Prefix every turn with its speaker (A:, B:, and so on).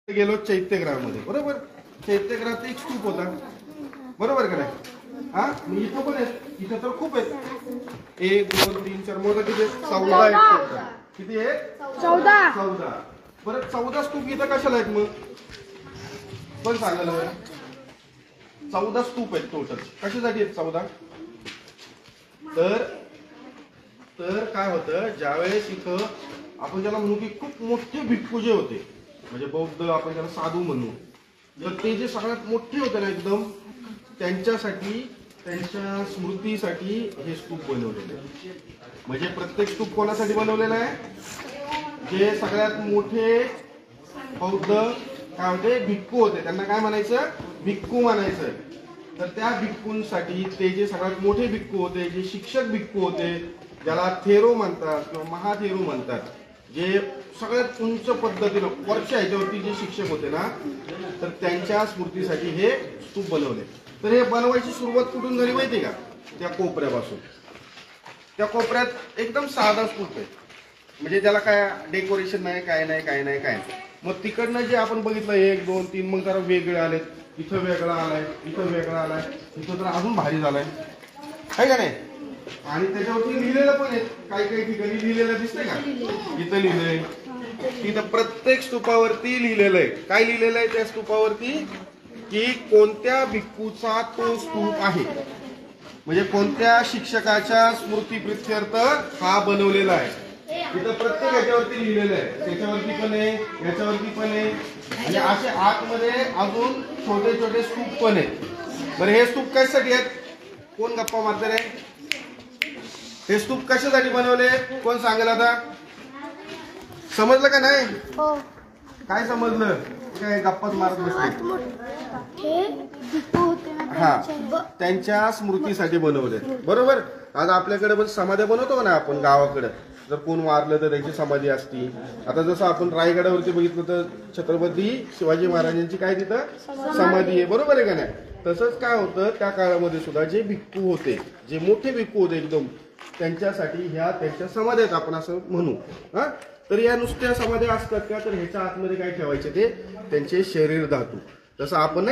A: गेलो चैत्यग्रहामध्ये, बरोबर. चैत्यग्रहात एक स्तूप होता, बरोबर का नाही? हा, इथं पण आहेत, इथं तर खूप आहेत. 1 2 3 4 मोठं किती आहेत? 14 आहेत. किती आहेत? 14. परत 14 स्तूप इथं कशाला आहेत मग? पण सांगायला 14 स्तूप आहेत टोटल. कशासाठी आहेत 14? तर काय होतं, ज्यावेळेस इथं आपण ज्याला म्हणू की खूप मोठे भिक्खू जे होते, म्हणजे बौद्ध आपण त्याला साधू म्हणू, तर ते जे सगळ्यात मोठे होते ना एकदम, त्यांच्यासाठी, त्यांच्या स्मृतीसाठी हे स्तूप बनवलेले. म्हणजे प्रत्येक स्तूप कोणासाठी बनवलेला आहे? जे सगळ्यात मोठे बौद्ध काय होते, भिक्खू होते, त्यांना काय म्हणायचं? भिक्खू म्हणायचं. तर त्या भिक्खूंसाठी, ते जे सगळ्यात मोठे भिक्खू होते, जे शिक्षक भिक्खू होते, ज्याला थेरो म्हणतात किंवा महाथेरो म्हणतात, जे सगळ्यात उंच पद्धतीनं वरच्या ह्याच्यावरती जे शिक्षक होते ना, तर त्यांच्या स्मृतीसाठी हे स्तूप बनवले. तर हे बनवायची सुरुवात कुठून झाली माहिती का? त्या कोपऱ्यापासून. त्या कोपऱ्यात एकदम साधा स्तूप आहे, म्हणजे त्याला काय डेकोरेशन नाही, काय नाही, काय नाही, काय नाही. मग तिकडनं जे आपण बघितलं 1 2 3, मग जरा वेगळे आलेत. इथं वेगळा आलाय, इथं वेगळा आलाय, इथं तर अजून भारी झालाय, आहे का नाही? आणि त्याच्यावरती लिहिलेलं पण आहे, काही काही ठिकाणी लिहिलेलं दिसतंय का? इथं लिहिलंय, तिथं प्रत्येक स्तूपावरती लिहिलेलं आहे. काय लिहिलेलं आहे त्या स्तूपावरती? की कोणत्या भिक्खूचा तो स्तूप आहे, म्हणजे कोणत्या शिक्षकाच्या स्मृती प्रित्यर्थ हा बनवलेला आहे. तिथं प्रत्येक याच्यावरती लिहिलेलं आहे. त्याच्यावरती पण आहे, याच्यावरती पण आहे, आणि असे आतमध्ये अजून छोटे छोटे स्तूप पण आहेत. बरं, हे स्तूप कशासाठी आहेत? कोण गप्पा मारते रे? हे स्तूप कशासाठी बनवले? कोण सांगेल आता? समजलं का नाही? काय समजलं? काय गप्पाच मारत बसते? हा, त्यांच्या स्मृतीसाठी बनवले, बरोबर. आज आपल्याकडे पण समाध्या बनवतो ना आपण गावाकडे. जर कोण वारलं तर त्यांची समाधी असती. आता जसं आपण रायगडावरती बघितलं तर छत्रपती शिवाजी महाराजांची काय तिथं समाधी आहे, बरोबर आहे का नाही? तसंच काय होतं, त्या काळामध्ये सुद्धा जे भिक्खू होते, जे मोठे भिक्खू होते एकदम, त्यांच्यासाठी ह्या त्यांच्या समाध्यात आपण असं म्हणू. हा, तर या नुसत्या समाध्या असतात का? तर ह्याच्या आतमध्ये काय ठेवायचे? ते त्यांचे शरीर धातू. जसं आपण